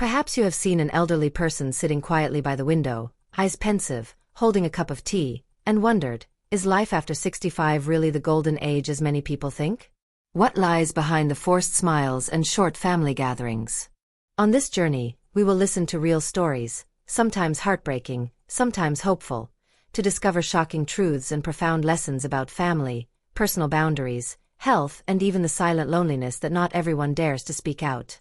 Perhaps you have seen an elderly person sitting quietly by the window, eyes pensive, holding a cup of tea, and wondered, is life after 65 really the golden age as many people think? What lies behind the forced smiles and short family gatherings? On this journey, we will listen to real stories, sometimes heartbreaking, sometimes hopeful, to discover shocking truths and profound lessons about family, personal boundaries, health, and even the silent loneliness that not everyone dares to speak out.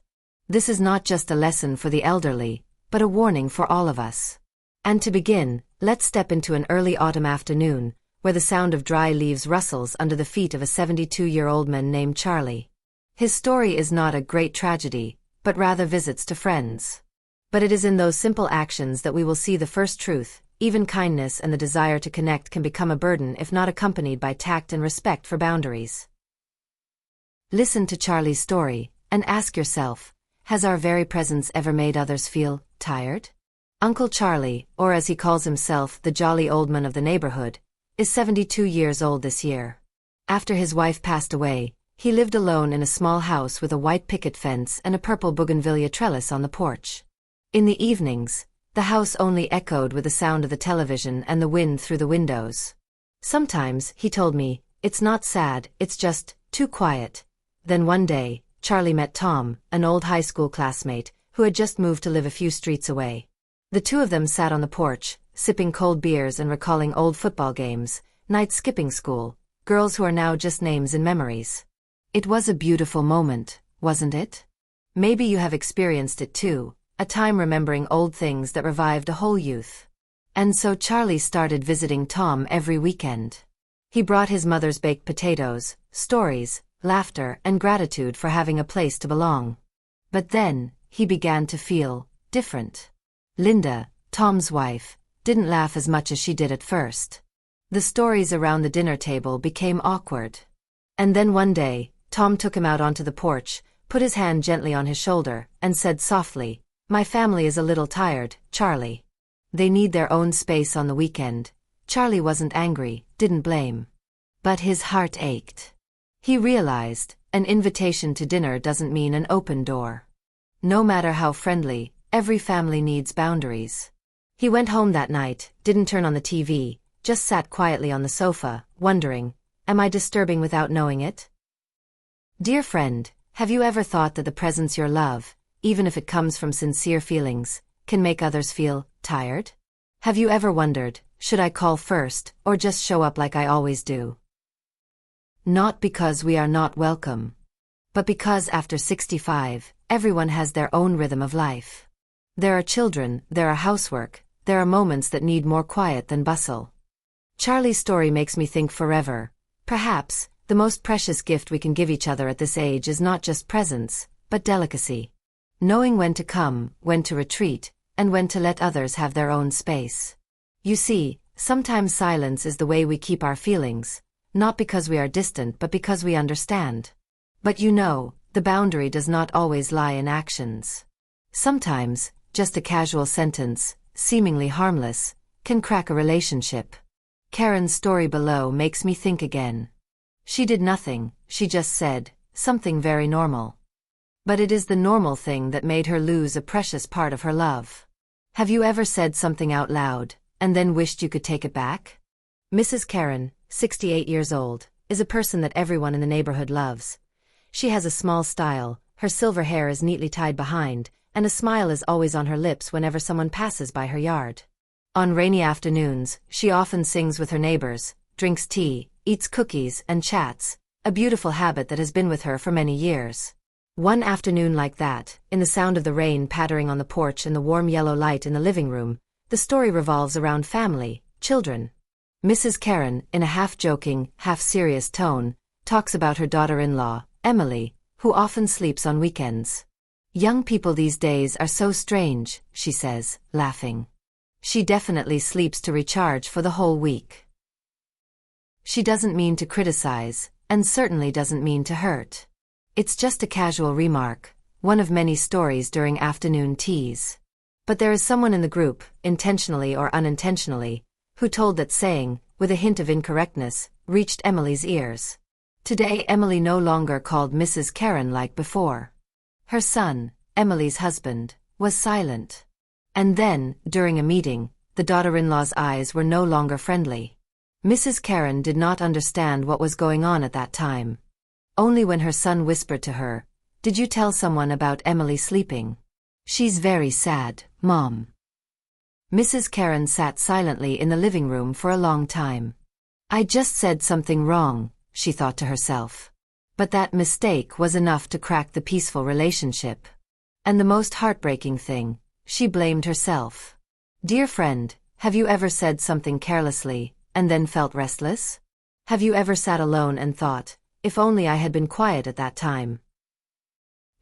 This is not just a lesson for the elderly, but a warning for all of us. And to begin, let's step into an early autumn afternoon, where the sound of dry leaves rustles under the feet of a 72-year-old man named Charlie. His story is not a great tragedy, but rather visits to friends. But it is in those simple actions that we will see the first truth. Even kindness and the desire to connect can become a burden if not accompanied by tact and respect for boundaries. Listen to Charlie's story, and ask yourself, has our very presence ever made others feel tired? Uncle Charlie, or as he calls himself, the jolly old man of the neighborhood, is 72 years old this year. After his wife passed away, he lived alone in a small house with a white picket fence and a purple bougainvillea trellis on the porch. In the evenings, the house only echoed with the sound of the television and the wind through the windows. Sometimes, he told me, it's not sad, it's just too quiet. Then one day, Charlie met Tom, an old high school classmate, who had just moved to live a few streets away. The two of them sat on the porch, sipping cold beers and recalling old football games, night skipping school, girls who are now just names in memories. It was a beautiful moment, wasn't it? Maybe you have experienced it too, a time remembering old things that revived a whole youth. And so Charlie started visiting Tom every weekend. He brought his mother's baked potatoes, stories, laughter, and gratitude for having a place to belong. But then, he began to feel different. Linda, Tom's wife, didn't laugh as much as she did at first. The stories around the dinner table became awkward. And then one day, Tom took him out onto the porch, put his hand gently on his shoulder, and said softly, "My family is a little tired, Charlie. They need their own space on the weekend." Charlie wasn't angry, didn't blame. But his heart ached. He realized, an invitation to dinner doesn't mean an open door. No matter how friendly, every family needs boundaries. He went home that night, didn't turn on the TV, just sat quietly on the sofa, wondering, am I disturbing without knowing it? Dear friend, have you ever thought that the presence you love, even if it comes from sincere feelings, can make others feel tired? Have you ever wondered, should I call first, or just show up like I always do? Not because we are not welcome, but because after 65, everyone has their own rhythm of life. There are children, there are housework, there are moments that need more quiet than bustle. Charlie's story makes me think forever. Perhaps, the most precious gift we can give each other at this age is not just presence, but delicacy. Knowing when to come, when to retreat, and when to let others have their own space. You see, sometimes silence is the way we keep our feelings, not because we are distant but because we understand. But you know, the boundary does not always lie in actions. Sometimes, just a casual sentence, seemingly harmless, can crack a relationship. Karen's story below makes me think again. She did nothing, she just said, something very normal. But it is the normal thing that made her lose a precious part of her love. Have you ever said something out loud, and then wished you could take it back? Mrs. Karen, 68 years old, is a person that everyone in the neighborhood loves. She has a small style, her silver hair is neatly tied behind, and a smile is always on her lips whenever someone passes by her yard. On rainy afternoons, she often sings with her neighbors, drinks tea, eats cookies, and chats, a beautiful habit that has been with her for many years. One afternoon like that, in the sound of the rain pattering on the porch and the warm yellow light in the living room, the story revolves around family, children. Mrs. Karen, in a half-joking, half-serious tone, talks about her daughter-in-law, Emily, who often sleeps on weekends. "Young people these days are so strange," she says, laughing. "She definitely sleeps to recharge for the whole week." She doesn't mean to criticize, and certainly doesn't mean to hurt. It's just a casual remark, one of many stories during afternoon teas. But there is someone in the group, intentionally or unintentionally, who told that saying, with a hint of incorrectness, reached Emily's ears. Today Emily no longer called Mrs. Karen like before. Her son, Emily's husband, was silent. And then, during a meeting, the daughter-in-law's eyes were no longer friendly. Mrs. Karen did not understand what was going on at that time. Only when her son whispered to her, "Did you tell someone about Emily sleeping? She's very sad, Mom." Mrs. Karen sat silently in the living room for a long time. "I just said something wrong," she thought to herself. But that mistake was enough to crack the peaceful relationship. And the most heartbreaking thing, she blamed herself. Dear friend, have you ever said something carelessly, and then felt restless? Have you ever sat alone and thought, if only I had been quiet at that time?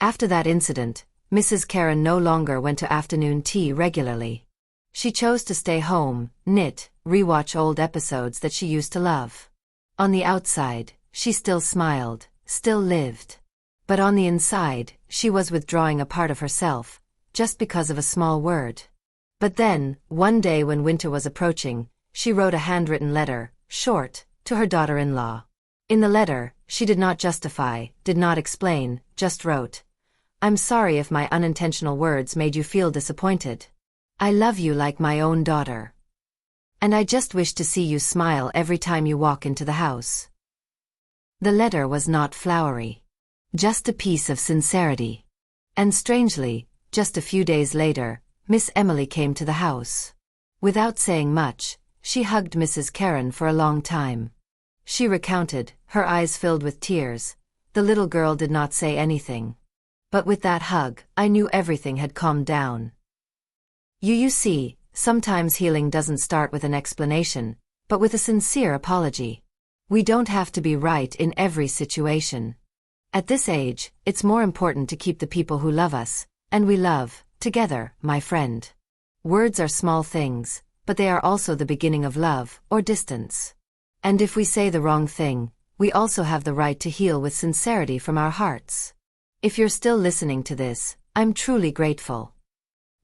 After that incident, Mrs. Karen no longer went to afternoon tea regularly. She chose to stay home, knit, rewatch old episodes that she used to love. On the outside, she still smiled, still lived. But on the inside, she was withdrawing a part of herself, just because of a small word. But then, one day when winter was approaching, she wrote a handwritten letter, short, to her daughter-in-law. In the letter, she did not justify, did not explain, just wrote, "I'm sorry if my unintentional words made you feel disappointed. I love you like my own daughter. And I just wish to see you smile every time you walk into the house." The letter was not flowery. Just a piece of sincerity. And strangely, just a few days later, Miss Emily came to the house. Without saying much, she hugged Mrs. Karen for a long time. She recounted, her eyes filled with tears. The little girl did not say anything. But with that hug, I knew everything had calmed down. You see, sometimes healing doesn't start with an explanation, but with a sincere apology. We don't have to be right in every situation. At this age, it's more important to keep the people who love us, and we love, together, my friend. Words are small things, but they are also the beginning of love, or distance. And if we say the wrong thing, we also have the right to heal with sincerity from our hearts. If you're still listening to this, I'm truly grateful.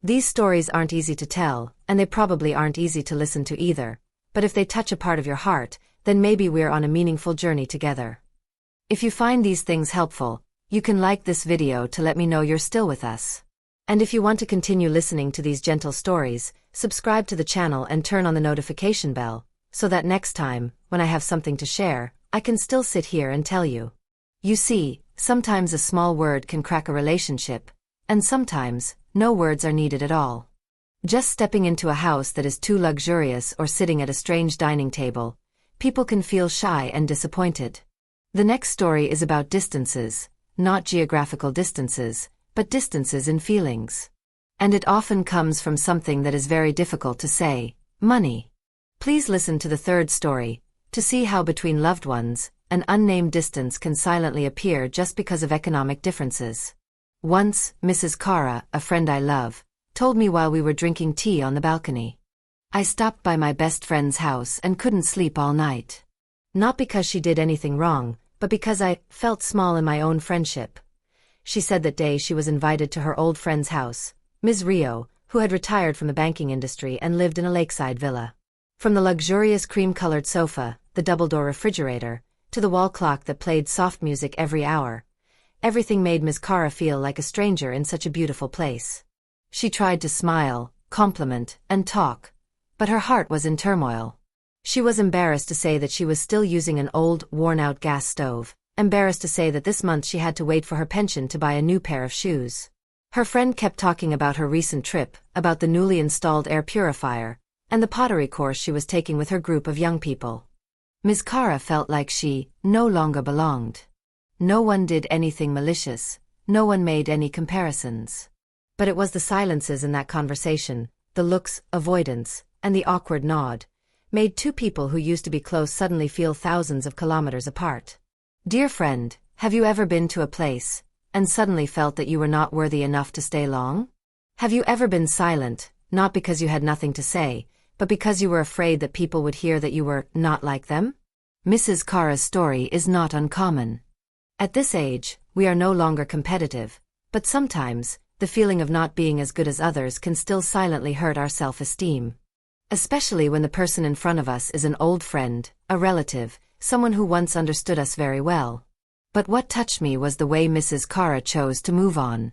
These stories aren't easy to tell, and they probably aren't easy to listen to either, but if they touch a part of your heart, then maybe we're on a meaningful journey together. If you find these things helpful, you can like this video to let me know you're still with us. And if you want to continue listening to these gentle stories, subscribe to the channel and turn on the notification bell, so that next time, when I have something to share, I can still sit here and tell you. You see, sometimes a small word can crack a relationship, and sometimes, no words are needed at all. Just stepping into a house that is too luxurious or sitting at a strange dining table, people can feel shy and disappointed. The next story is about distances, not geographical distances, but distances in feelings. And it often comes from something that is very difficult to say, money. Please listen to the third story, to see how between loved ones, an unnamed distance can silently appear just because of economic differences. Once, Mrs. Cara, a friend I love, told me while we were drinking tea on the balcony. I stopped by my best friend's house and couldn't sleep all night. Not because she did anything wrong, but because I felt small in my own friendship. She said that day she was invited to her old friend's house, Ms. Rio, who had retired from the banking industry and lived in a lakeside villa. From the luxurious cream-colored sofa, the double-door refrigerator, to the wall clock that played soft music every hour, everything made Ms. Cara feel like a stranger in such a beautiful place. She tried to smile, compliment, and talk, but her heart was in turmoil. She was embarrassed to say that she was still using an old, worn-out gas stove, embarrassed to say that this month she had to wait for her pension to buy a new pair of shoes. Her friend kept talking about her recent trip, about the newly installed air purifier, and the pottery course she was taking with her group of young people. Ms. Cara felt like she no longer belonged. No one did anything malicious, no one made any comparisons. But it was the silences in that conversation, the looks, avoidance, and the awkward nod, made two people who used to be close suddenly feel thousands of kilometers apart. Dear friend, have you ever been to a place, and suddenly felt that you were not worthy enough to stay long? Have you ever been silent, not because you had nothing to say, but because you were afraid that people would hear that you were not like them? Mrs. Cara's story is not uncommon. At this age, we are no longer competitive, but sometimes, the feeling of not being as good as others can still silently hurt our self-esteem. Especially when the person in front of us is an old friend, a relative, someone who once understood us very well. But what touched me was the way Mrs. Cara chose to move on.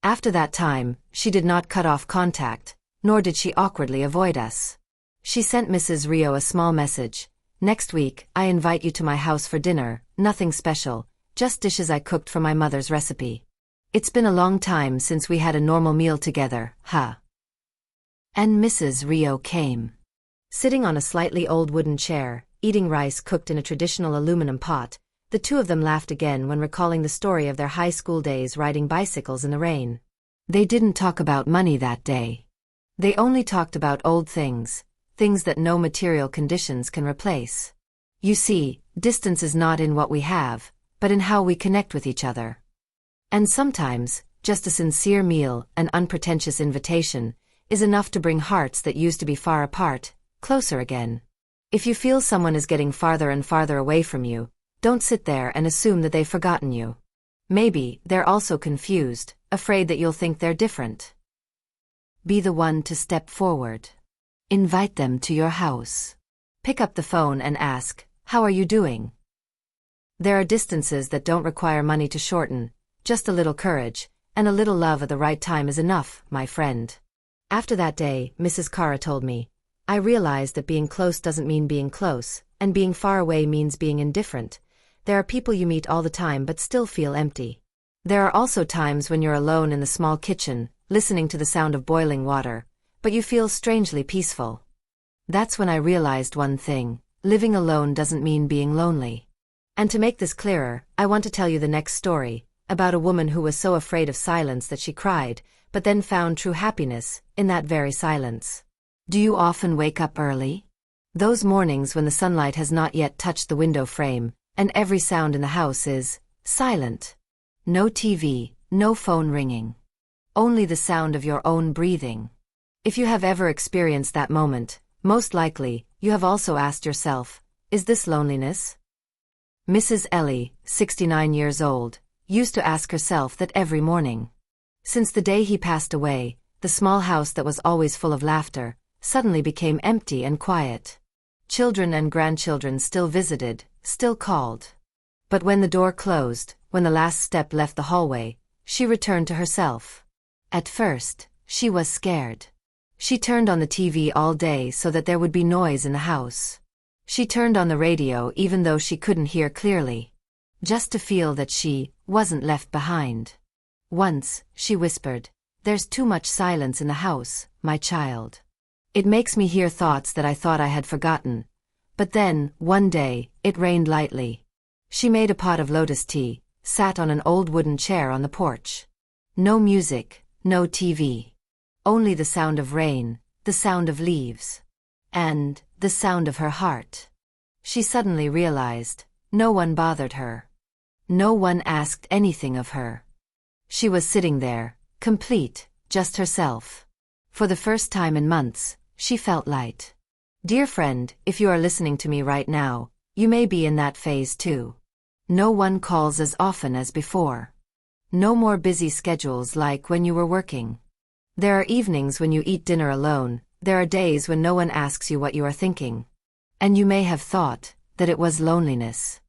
After that time, she did not cut off contact, nor did she awkwardly avoid us. She sent Mrs. Rio a small message. "Next week, I invite you to my house for dinner, nothing special, just dishes I cooked from my mother's recipe. It's been a long time since we had a normal meal together, huh?" And Mrs. Rio came. Sitting on a slightly old wooden chair, eating rice cooked in a traditional aluminum pot, the two of them laughed again when recalling the story of their high school days riding bicycles in the rain. They didn't talk about money that day. They only talked about old things, things that no material conditions can replace. You see, distance is not in what we have, but in how we connect with each other. And sometimes, just a sincere meal, an unpretentious invitation, is enough to bring hearts that used to be far apart, closer again. If you feel someone is getting farther and farther away from you, don't sit there and assume that they've forgotten you. Maybe they're also confused, afraid that you'll think they're different. Be the one to step forward. Invite them to your house. Pick up the phone and ask, "How are you doing?" There are distances that don't require money to shorten, just a little courage, and a little love at the right time is enough, my friend. After that day, Mrs. Cara told me, I realized that being close doesn't mean being close, and being far away means being indifferent. There are people you meet all the time but still feel empty. There are also times when you're alone in the small kitchen, listening to the sound of boiling water, but you feel strangely peaceful. That's when I realized one thing: living alone doesn't mean being lonely. And to make this clearer, I want to tell you the next story, about a woman who was so afraid of silence that she cried, but then found true happiness in that very silence. Do you often wake up early? Those mornings when the sunlight has not yet touched the window frame, and every sound in the house is silent. No TV, no phone ringing. Only the sound of your own breathing. If you have ever experienced that moment, most likely, you have also asked yourself, is this loneliness? Mrs. Ellie, 69 years old, used to ask herself that every morning. Since the day he passed away, the small house that was always full of laughter suddenly became empty and quiet. Children and grandchildren still visited, still called. But when the door closed, when the last step left the hallway, she returned to herself. At first, she was scared. She turned on the TV all day so that there would be noise in the house. She turned on the radio even though she couldn't hear clearly. Just to feel that she wasn't left behind. Once, she whispered, "There's too much silence in the house, my child. It makes me hear thoughts that I thought I had forgotten." But then, one day, it rained lightly. She made a pot of lotus tea, sat on an old wooden chair on the porch. No music, no TV. Only the sound of rain, the sound of leaves. And the sound of her heart. She suddenly realized, no one bothered her. No one asked anything of her. She was sitting there, complete, just herself. For the first time in months, she felt light. Dear friend, if you are listening to me right now, you may be in that phase too. No one calls as often as before. No more busy schedules like when you were working. There are evenings when you eat dinner alone, there are days when no one asks you what you are thinking. And you may have thought that it was loneliness.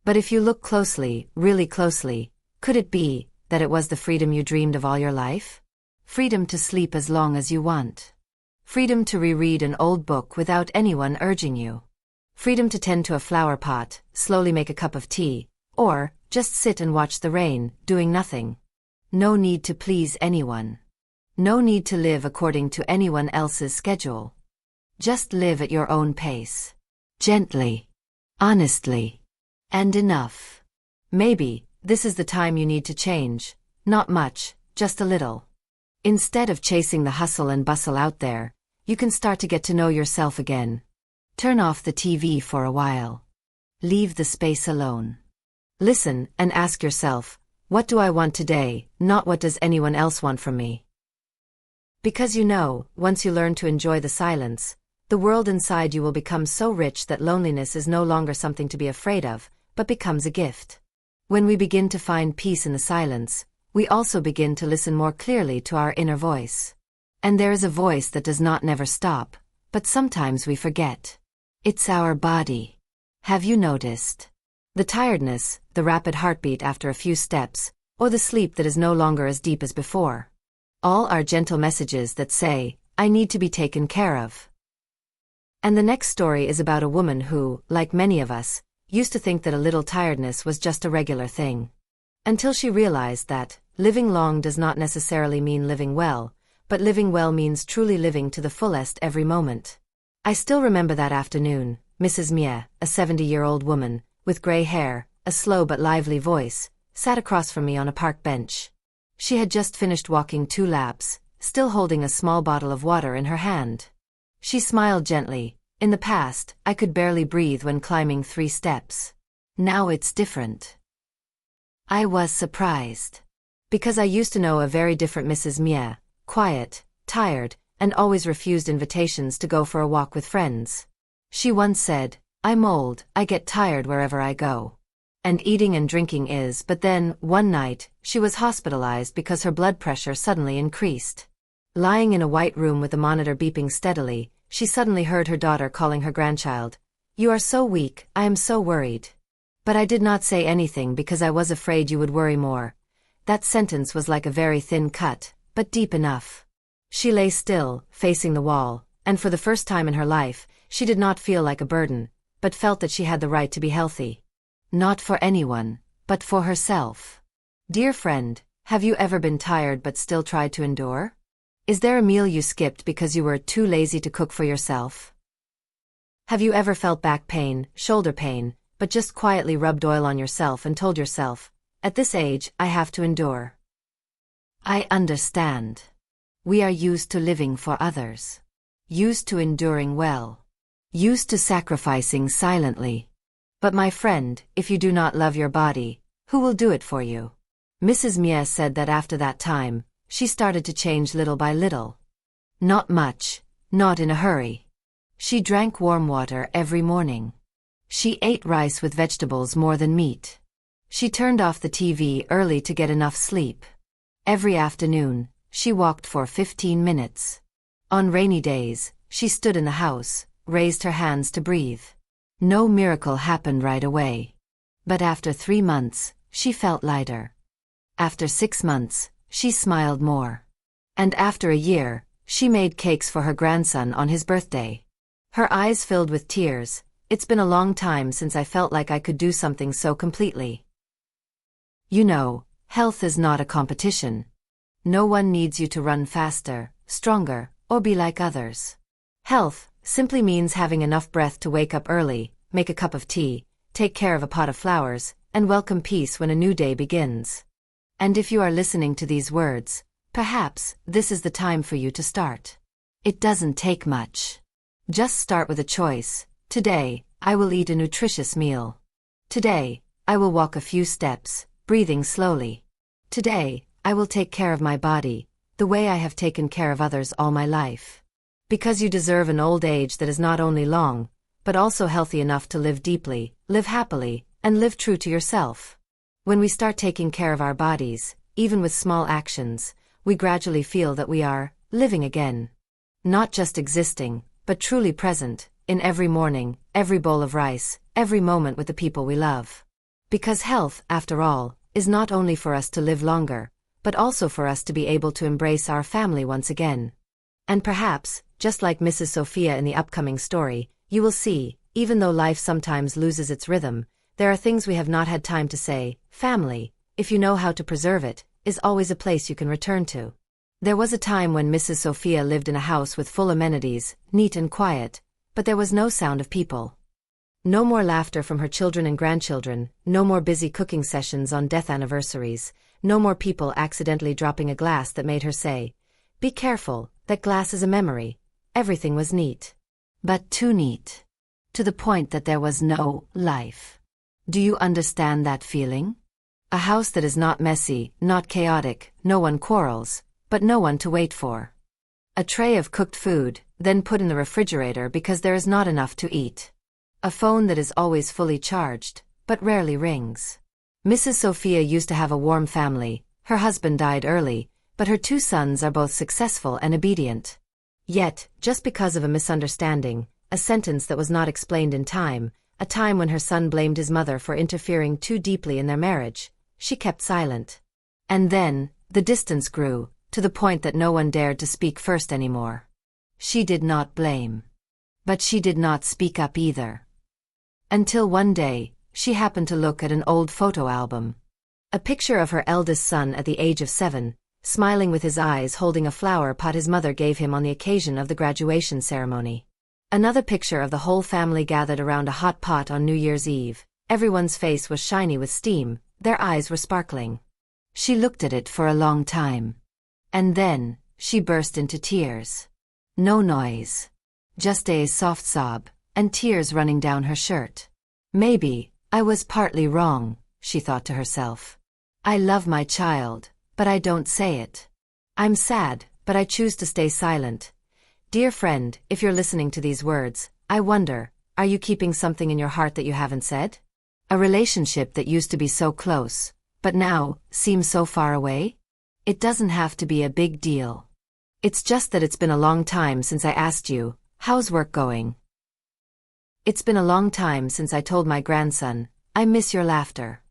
But if you look closely, really closely, could it be that it was the freedom you dreamed of all your life? Freedom to sleep as long as you want. Freedom to reread an old book without anyone urging you. Freedom to tend to a flower pot, slowly make a cup of tea, or just sit and watch the rain, doing nothing. No need to please anyone. No need to live according to anyone else's schedule. Just live at your own pace. Gently. Honestly. And enough. Maybe, this is the time you need to change. Not much, just a little. Instead of chasing the hustle and bustle out there, you can start to get to know yourself again. Turn off the TV for a while. Leave the space alone. Listen and ask yourself, what do I want today, not what does anyone else want from me? Because you know, once you learn to enjoy the silence, the world inside you will become so rich that loneliness is no longer something to be afraid of, but becomes a gift. When we begin to find peace in the silence, we also begin to listen more clearly to our inner voice. And there is a voice that does not never stop, but sometimes we forget. It's our body. Have you noticed? The tiredness, the rapid heartbeat after a few steps, or the sleep that is no longer as deep as before. All are gentle messages that say, I need to be taken care of. And the next story is about a woman who, like many of us, used to think that a little tiredness was just a regular thing. Until she realized that living long does not necessarily mean living well, but living well means truly living to the fullest every moment. I still remember that afternoon. Mrs. Mie, a 70-year-old woman, with gray hair, a slow but lively voice, sat across from me on a park bench. She had just finished walking 2 laps, still holding a small bottle of water in her hand. She smiled gently. In the past, I could barely breathe when climbing 3 steps. Now it's different. I was surprised. Because I used to know a very different Mrs. Mie, quiet, tired, and always refused invitations to go for a walk with friends. She once said, I'm old, I get tired wherever I go. And eating and drinking is, but then, one night, she was hospitalized because her blood pressure suddenly increased. Lying in a white room with the monitor beeping steadily, she suddenly heard her daughter calling her grandchild. You are so weak, I am so worried. But I did not say anything because I was afraid you would worry more. That sentence was like a very thin cut, but deep enough. She lay still, facing the wall, and for the first time in her life, she did not feel like a burden, but felt that she had the right to be healthy. Not for anyone, but for herself. Dear friend, have you ever been tired but still tried to endure? Is there a meal you skipped because you were too lazy to cook for yourself? Have you ever felt back pain, shoulder pain, but just quietly rubbed oil on yourself and told yourself, at this age, I have to endure? I understand. We are used to living for others. Used to enduring well. Used to sacrificing silently. But my friend, if you do not love your body, who will do it for you? Mrs. Mie said that after that time, she started to change little by little. Not much, not in a hurry. She drank warm water every morning. She ate rice with vegetables more than meat. She turned off the TV early to get enough sleep. Every afternoon, she walked for 15 minutes. On rainy days, she stood in the house, raised her hands to breathe. No miracle happened right away. But after 3 months, she felt lighter. After 6 months, she smiled more. And after a year, she made cakes for her grandson on his birthday. Her eyes filled with tears. It's been a long time since I felt like I could do something so completely. You know, health is not a competition. No one needs you to run faster, stronger, or be like others. Health simply means having enough breath to wake up early, make a cup of tea, take care of a pot of flowers, and welcome peace when a new day begins. And if you are listening to these words, perhaps this is the time for you to start. It doesn't take much. Just start with a choice. Today, I will eat a nutritious meal. Today, I will walk a few steps, breathing slowly. Today, I will take care of my body, the way I have taken care of others all my life. Because you deserve an old age that is not only long, but also healthy enough to live deeply, live happily, and live true to yourself. When we start taking care of our bodies, even with small actions, we gradually feel that we are living again. Not just existing, but truly present, in every morning, every bowl of rice, every moment with the people we love. Because health, after all, is not only for us to live longer, but also for us to be able to embrace our family once again. And perhaps, just like Mrs. Sophia in the upcoming story, you will see, even though life sometimes loses its rhythm, there are things we have not had time to say. Family, if you know how to preserve it, is always a place you can return to. There was a time when Mrs. Sophia lived in a house with full amenities, neat and quiet, but there was no sound of people. No more laughter from her children and grandchildren, no more busy cooking sessions on death anniversaries, no more people accidentally dropping a glass that made her say, "Be careful, that glass is a memory." Everything was neat. But too neat. To the point that there was no life. Do you understand that feeling? A house that is not messy, not chaotic, no one quarrels, but no one to wait for. A tray of cooked food, then put in the refrigerator because there is not enough to eat. A phone that is always fully charged, but rarely rings. Mrs. Sophia used to have a warm family. Her husband died early, but her 2 sons are both successful and obedient. Yet, just because of a misunderstanding, a sentence that was not explained in time, a time when her son blamed his mother for interfering too deeply in their marriage, she kept silent. And then, the distance grew, to the point that no one dared to speak first anymore. She did not blame. But she did not speak up either. Until one day, she happened to look at an old photo album. A picture of her eldest son at the age of 7, smiling with his eyes holding a flower pot his mother gave him on the occasion of the graduation ceremony. Another picture of the whole family gathered around a hot pot on New Year's Eve. Everyone's face was shiny with steam, their eyes were sparkling. She looked at it for a long time. And then, she burst into tears. No noise. Just a soft sob, and tears running down her shirt. Maybe, I was partly wrong, she thought to herself. I love my child, but I don't say it. I'm sad, but I choose to stay silent. Dear friend, if you're listening to these words, I wonder, are you keeping something in your heart that you haven't said? A relationship that used to be so close, but now seems so far away? It doesn't have to be a big deal. It's just that it's been a long time since I asked you, how's work going? It's been a long time since I told my grandson, I miss your laughter.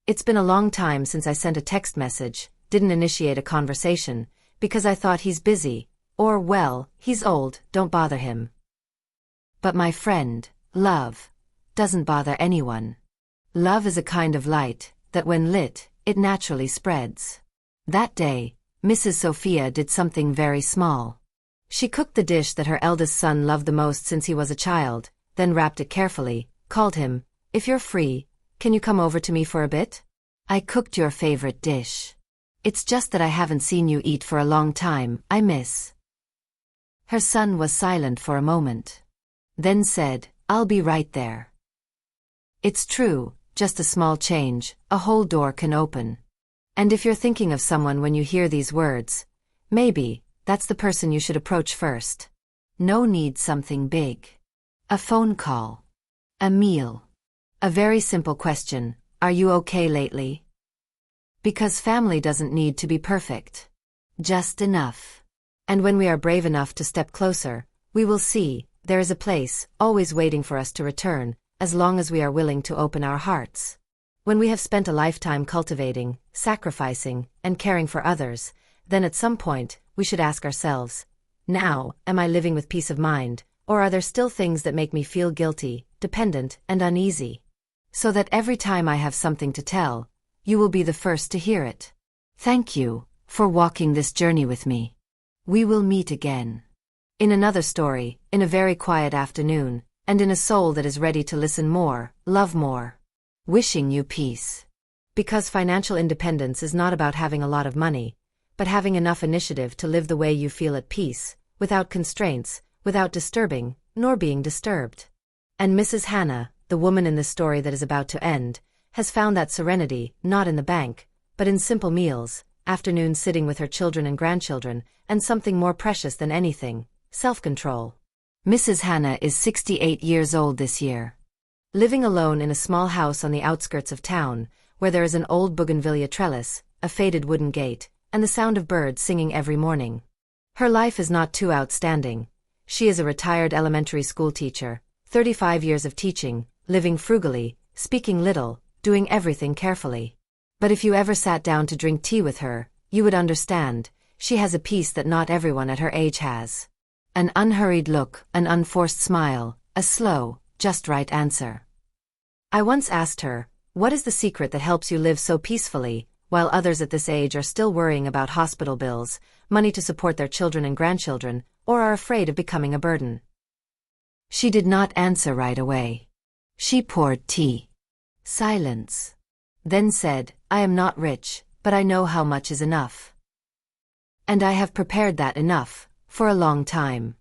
It's been a long time since I sent a text message, didn't initiate a conversation, because I thought he's busy, or well, he's old, don't bother him. But my friend, love, doesn't bother anyone. Love is a kind of light, that when lit, it naturally spreads. That day, Mrs. Sophia did something very small. She cooked the dish that her eldest son loved the most since he was a child, then wrapped it carefully, called him, if you're free, can you come over to me for a bit? I cooked your favorite dish. It's just that I haven't seen you eat for a long time, I miss. Her son was silent for a moment. Then said, I'll be right there. It's true, just a small change, a whole door can open. And if you're thinking of someone when you hear these words, maybe, that's the person you should approach first. No need something big. A phone call. A meal. A very simple question, are you okay lately? Because family doesn't need to be perfect. Just enough. And when we are brave enough to step closer, we will see, there is a place, always waiting for us to return, as long as we are willing to open our hearts. When we have spent a lifetime cultivating, sacrificing, and caring for others, then at some point, we should ask ourselves, now, am I living with peace of mind, or are there still things that make me feel guilty, dependent, and uneasy? So that every time I have something to tell, you will be the first to hear it. Thank you for walking this journey with me. We will meet again. In another story, in a very quiet afternoon, and in a soul that is ready to listen more, love more. Wishing you peace. Because financial independence is not about having a lot of money, but having enough initiative to live the way you feel at peace, without constraints, without disturbing, nor being disturbed. And Mrs. Hannah, the woman in the story that is about to end, has found that serenity, not in the bank, but in simple meals, afternoons sitting with her children and grandchildren, and something more precious than anything, self-control. Mrs. Hannah is 68 years old this year. Living alone in a small house on the outskirts of town, where there is an old bougainvillea trellis, a faded wooden gate, and the sound of birds singing every morning. Her life is not too outstanding. She is a retired elementary school teacher, 35 years of teaching, living frugally, speaking little, doing everything carefully. But if you ever sat down to drink tea with her, you would understand, she has a peace that not everyone at her age has. An unhurried look, an unforced smile, a slow, just right answer. I once asked her, what is the secret that helps you live so peacefully, while others at this age are still worrying about hospital bills, money to support their children and grandchildren, or are afraid of becoming a burden? She did not answer right away. She poured tea. Silence. Then said, I am not rich, but I know how much is enough. And I have prepared that enough, for a long time.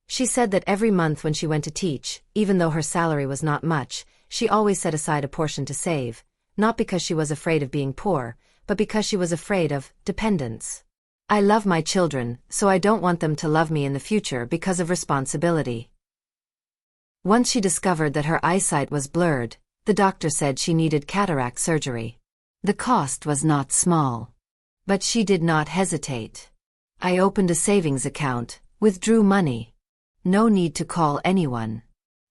She said that every month when she went to teach, even though her salary was not much, she always set aside a portion to save, not because she was afraid of being poor, but because she was afraid of dependence. I love my children, so I don't want them to love me in the future because of responsibility. Once she discovered that her eyesight was blurred, the doctor said she needed cataract surgery. The cost was not small. But she did not hesitate. I opened a savings account, withdrew money. No need to call anyone.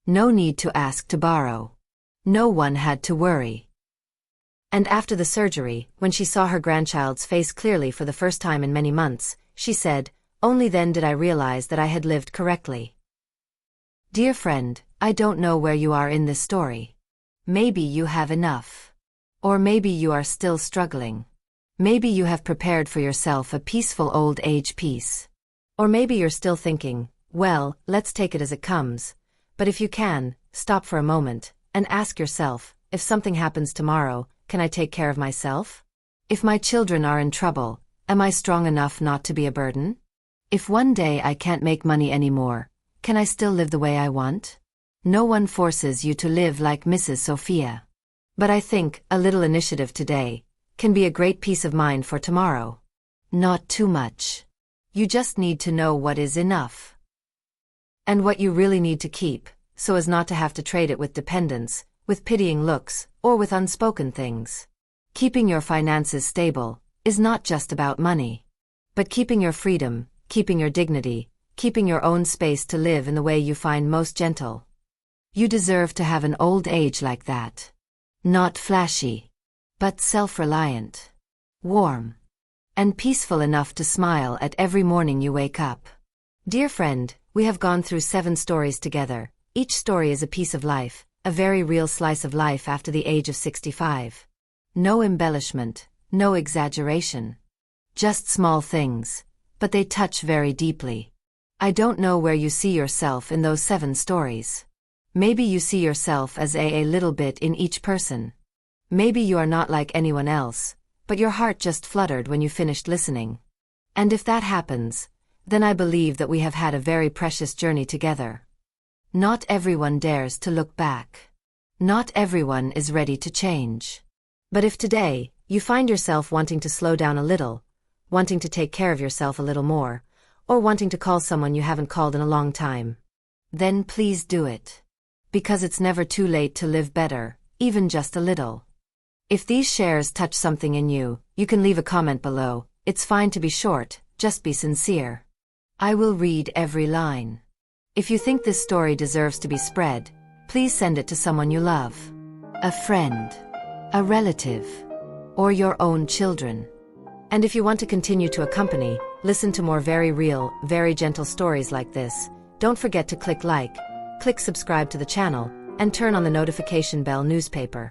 No need to ask to borrow. No one had to worry. And after the surgery, when she saw her grandchild's face clearly for the first time in many months, she said, "Only then did I realize that I had lived correctly." Dear friend, I don't know where you are in this story. Maybe you have enough. Or maybe you are still struggling. Maybe you have prepared for yourself a peaceful old age peace. Or maybe you're still thinking, well, let's take it as it comes. But if you can, stop for a moment, and ask yourself, if something happens tomorrow, can I take care of myself? If my children are in trouble, am I strong enough not to be a burden? If one day I can't make money anymore, can I still live the way I want? No one forces you to live like Mrs. Sophia. But I think a little initiative today can be a great peace of mind for tomorrow. Not too much. You just need to know what is enough. And what you really need to keep, so as not to have to trade it with dependence, with pitying looks, or with unspoken things. Keeping your finances stable is not just about money. But keeping your freedom, keeping your dignity, keeping your own space to live in the way you find most gentle. You deserve to have an old age like that. Not flashy, but self-reliant, warm, and peaceful enough to smile at every morning you wake up. Dear friend, we have gone through 7 stories together. Each story is a piece of life, a very real slice of life after the age of 65. No embellishment, no exaggeration. Just small things, but they touch very deeply. I don't know where you see yourself in those 7 stories. Maybe you see yourself as a little bit in each person. Maybe you are not like anyone else, but your heart just fluttered when you finished listening. And if that happens, then I believe that we have had a very precious journey together. Not everyone dares to look back. Not everyone is ready to change. But if today, you find yourself wanting to slow down a little, wanting to take care of yourself a little more, or wanting to call someone you haven't called in a long time, then please do it. Because it's never too late to live better, even just a little. If these shares touch something in you, you can leave a comment below. It's fine to be short, just be sincere. I will read every line. If you think this story deserves to be spread, please send it to someone you love. A friend, a relative, or your own children. And if you want to continue to accompany, listen to more very real, very gentle stories like this, don't forget to click like, click subscribe to the channel, and turn on the notification bell newspaper.